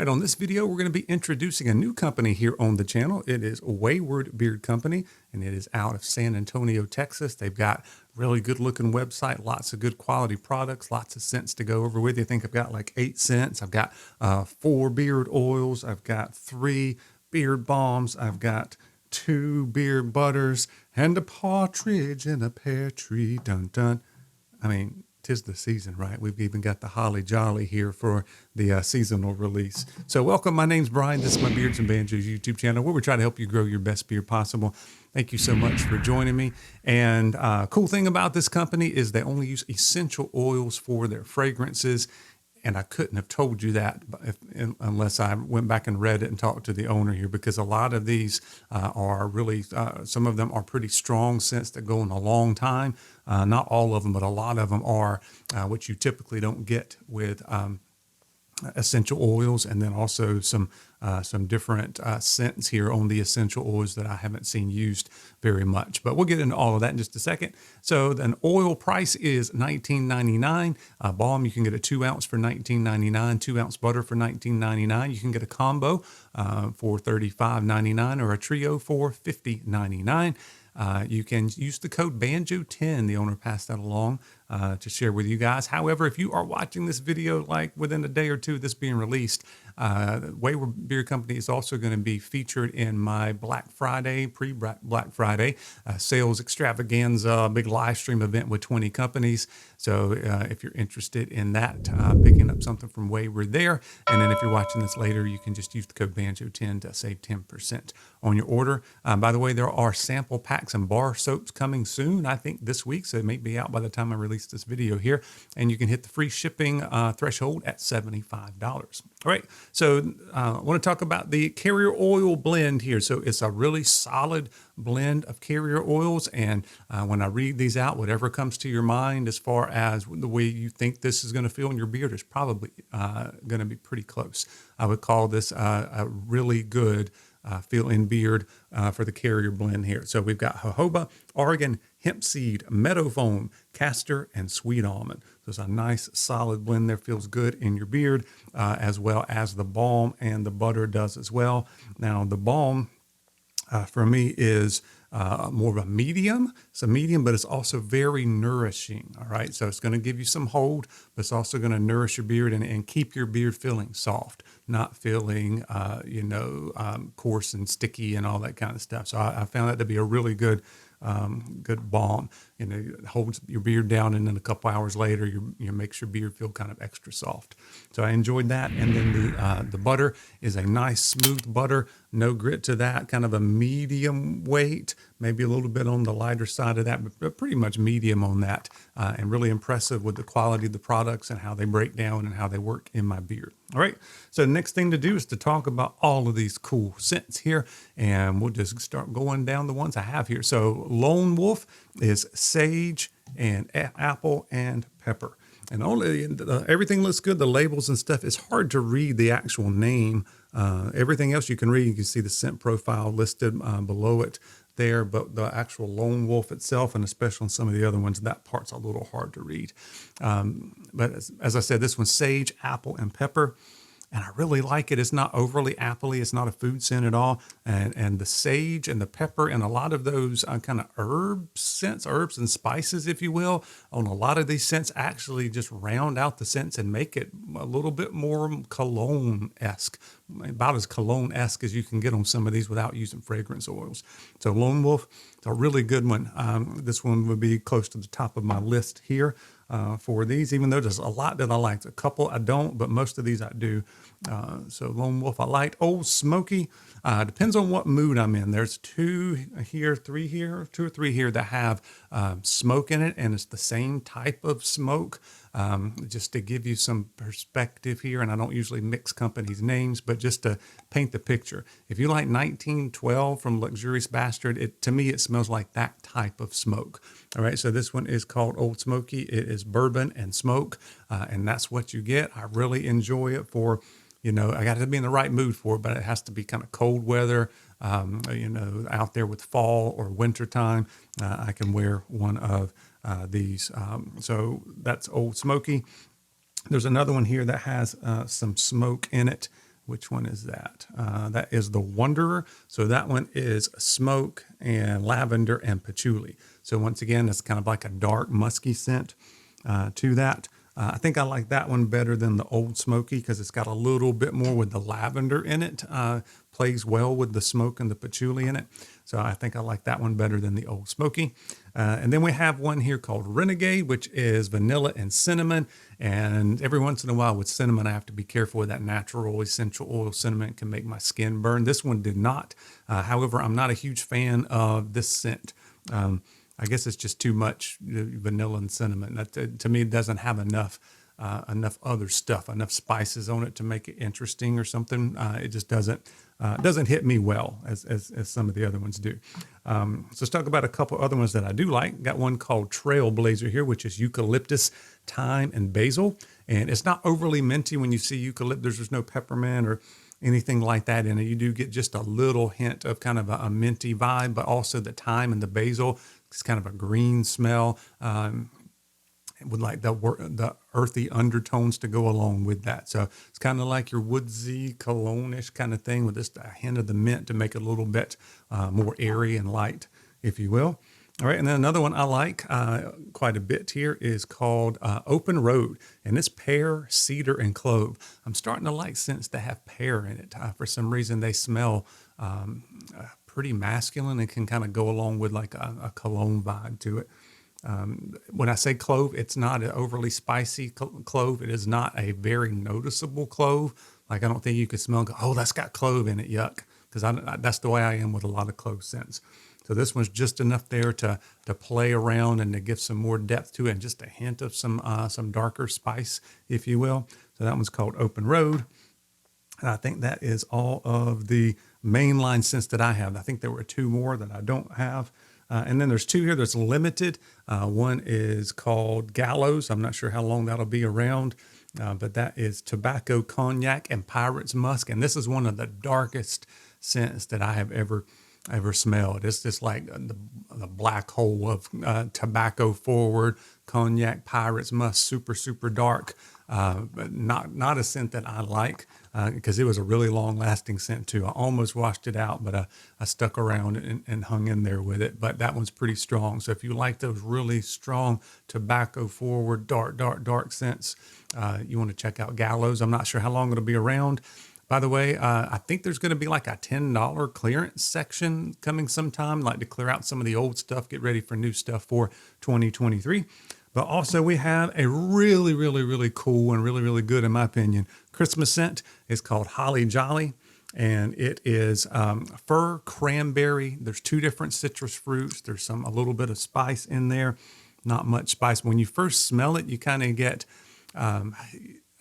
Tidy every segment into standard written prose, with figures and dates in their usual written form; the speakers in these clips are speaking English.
right, on this video, we're going to be introducing a new company here on the channel. It is Wayward Beard Company, and it is out of San Antonio, Texas. They've got really good looking website, lots of good quality products, lots of scents to go over with. I think I've got like 8 scents. I've got 4 beard oils. I've got 3 beard balms. I've got 2 beard butters and a partridge in a pear tree. Dun dun. I mean, 'tis the season, right? We've even got the Holly Jolly here for the seasonal release. So welcome. My name's Brian. This is my Beards and Banjos YouTube channel where we try to help you grow your best beard possible. Thank you so much for joining me. And cool thing about this company is they only use essential oils for their fragrances. And I couldn't have told you that unless I went back and read it and talked to the owner here, because a lot of these are really, some of them are pretty strong scents that go on a long time. Not all of them, but a lot of them are, which you typically don't get with essential oils, and then also some different scents here on the essential oils that I haven't seen used very much. But we'll get into all of that in just a second. So an oil price is $19.99. Balm, you can get a 2 ounce for $19.99, 2 ounce butter for $19.99. You can get a combo for $35.99 or a trio for $50.99. You can use the code BANJO10. The owner passed that along to share with you guys. However, if you are watching this video like within a day or two of this being released, Wayward Beer Company is also going to be featured in my Black Friday, pre-Black Friday sales extravaganza, big live stream event with 20 companies. So if you're interested in that, picking up something from Wayward there. And then if you're watching this later, you can just use the code BANJO10 to save 10% on your order. By the way, there are sample packs and bar soaps coming soon, I think this week. So it may be out by the time I release this video here. And you can hit the free shipping threshold at $75. All right. So I want to talk about the carrier oil blend here. So it's a really solid blend of carrier oils. And when I read these out, whatever comes to your mind as far as the way you think this is going to feel in your beard is probably going to be pretty close. I would call this a really good feel in beard for the carrier blend here. So we've got jojoba, argan, hemp seed, meadow foam, castor, and sweet almond. So it's a nice solid blend there. Feels good in your beard, as well as the balm and the butter does as well. Now the balm for me is more of a medium. It's a medium, but it's also very nourishing. All right. So it's going to give you some hold, but it's also going to nourish your beard and keep your beard feeling soft, not feeling, coarse and sticky and all that kind of stuff. So I found that to be a really good balm. It holds your beard down, and then a couple hours later, makes your beard feel kind of extra soft. So I enjoyed that. And then the butter is a nice smooth butter, no grit to that, kind of a medium weight, maybe a little bit on the lighter side of that, but pretty much medium on that, and really impressive with the quality of the products and how they break down and how they work in my beard. All right. So the next thing to do is to talk about all of these cool scents here, and we'll just start going down the ones I have here. So Lone Wolf is sage and apple and pepper. And everything looks good. The labels and stuff, it's hard to read the actual name. Everything else you can read. You can see the scent profile listed below it there, but the actual Lone Wolf itself, and especially on some of the other ones, that part's a little hard to read. But as I said, this one's sage, apple, and pepper. And I really like it. It's not overly appley. It's not a food scent at all. And the sage and the pepper and a lot of those kind of herb scents, herbs and spices, if you will, on a lot of these scents actually just round out the scents and make it a little bit more cologne-esque, about as cologne-esque as you can get on some of these without using fragrance oils. So Lone Wolf, it's a really good one. This one would be close to the top of my list here. For these, even though there's a lot that I like. A couple I don't, but most of these I do. So Lone Wolf I like. Old Smoky, depends on what mood I'm in. There's 2 here, 3 here, 2 or 3 here that have smoke in it, and it's the same type of smoke. Just to give you some perspective here, and I don't usually mix companies' names, but just to paint the picture. If you like 1912 from Luxurious Bastard, to me, it smells like that type of smoke. All right, so this one is called Old Smoky. It is bourbon and smoke, and that's what you get. I really enjoy it for, I got to be in the right mood for it, but it has to be kind of cold weather, out there with fall or winter time. I can wear one of these. So that's Old Smoky. There's another one here that has some smoke in it. Which one is that? That is the Wanderer. So that one is smoke and lavender and patchouli. So once again, it's kind of like a dark musky scent to that. I think I like that one better than the Old Smoky because it's got a little bit more with the lavender in it. Plays well with the smoke and the patchouli in it. So I think I like that one better than the Old Smoky. And then we have one here called Renegade, which is vanilla and cinnamon. And every once in a while with cinnamon, I have to be careful with that natural essential oil. Cinnamon can make my skin burn. This one did not. However, I'm not a huge fan of this scent. I guess it's just too much vanilla and cinnamon. That, to me, it doesn't have enough other stuff, enough spices on it to make it interesting or something. It just doesn't hit me well as some of the other ones do. So let's talk about a couple other ones that I do like. Got one called Trailblazer here, which is eucalyptus, thyme, and basil. And it's not overly minty when you see eucalyptus. There's no peppermint or anything like that in it. You do get just a little hint of kind of a minty vibe, but also the thyme and the basil. It's kind of a green smell with like the earthy undertones to go along with that. So it's kind of like your woodsy cologne-ish kind of thing with just a hint of the mint to make it a little bit more airy and light, if you will. All right, and then another one I like quite a bit here is called Open Road, and it's pear, cedar, and clove. I'm starting to like scents that have pear in it. For some reason, they smell pretty masculine and can kind of go along with like a cologne vibe to it. When I say clove, it's not an overly spicy clove. It is not a very noticeable clove. Like I don't think you could smell, oh, that's got clove in it, yuck. Because that's the way I am with a lot of clove scents. So this one's just enough there to play around and to give some more depth to it and just a hint of some darker spice, if you will. So that one's called Open Road. And I think that is all of the mainline scents that I have. I think there were two more that I don't have. And then there's two here that's limited. One is called Gallows. I'm not sure how long that'll be around, but that is tobacco, cognac, and pirate's musk. And this is one of the darkest scents that I have ever smelled. It's just like the black hole of tobacco forward, cognac, pirate's musk, super, super dark. But not a scent that I like because it was a really long lasting scent too. I almost washed it out, but I stuck around and hung in there with it. But that one's pretty strong. So if you like those really strong tobacco forward, dark scents, you want to check out Gallows. I'm not sure how long it'll be around. By the way, I think there's going to be like a $10 clearance section coming sometime, like to clear out some of the old stuff, get ready for new stuff for 2023. But also we have a really, really, really cool and really, really good, in my opinion, Christmas scent. It's called Holly Jolly, and it is fir cranberry. There's two different citrus fruits. There's a little bit of spice in there, not much spice. When you first smell it, you kind of get...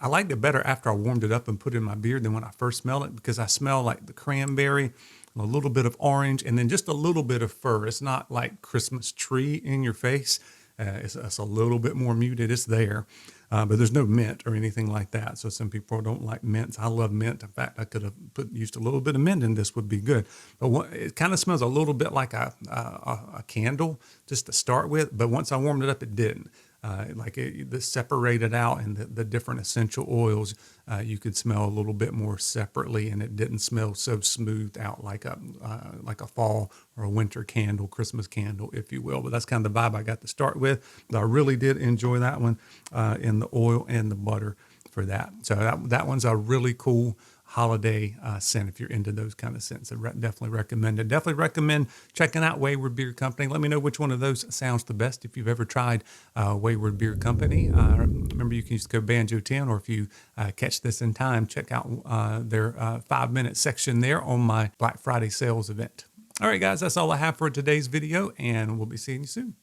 I liked it better after I warmed it up and put it in my beard than when I first smelled it because I smell like the cranberry, a little bit of orange, and then just a little bit of fir. It's not like Christmas tree in your face. It's a little bit more muted. It's there, but there's no mint or anything like that. So some people don't like mints. I love mint. In fact, I could have used a little bit of mint in this would be good. But it kind of smells a little bit like a candle just to start with. But once I warmed it up, it didn't. This separated out, and the different essential oils you could smell a little bit more separately, and it didn't smell so smoothed out like a fall or a winter candle, Christmas candle, if you will. But that's kind of the vibe I got to start with. But I really did enjoy that one in the oil and the butter for that. So that one's a really cool holiday scent if you're into those kind of scents. I definitely recommend it. Definitely recommend checking out Wayward Beard Company. Let me know which one of those sounds the best if you've ever tried Wayward Beard Company. Remember, you can use the code Banjo10, or if you catch this in time, check out their 5-minute section there on my Black Friday sales event. All right, guys, that's all I have for today's video, and we'll be seeing you soon.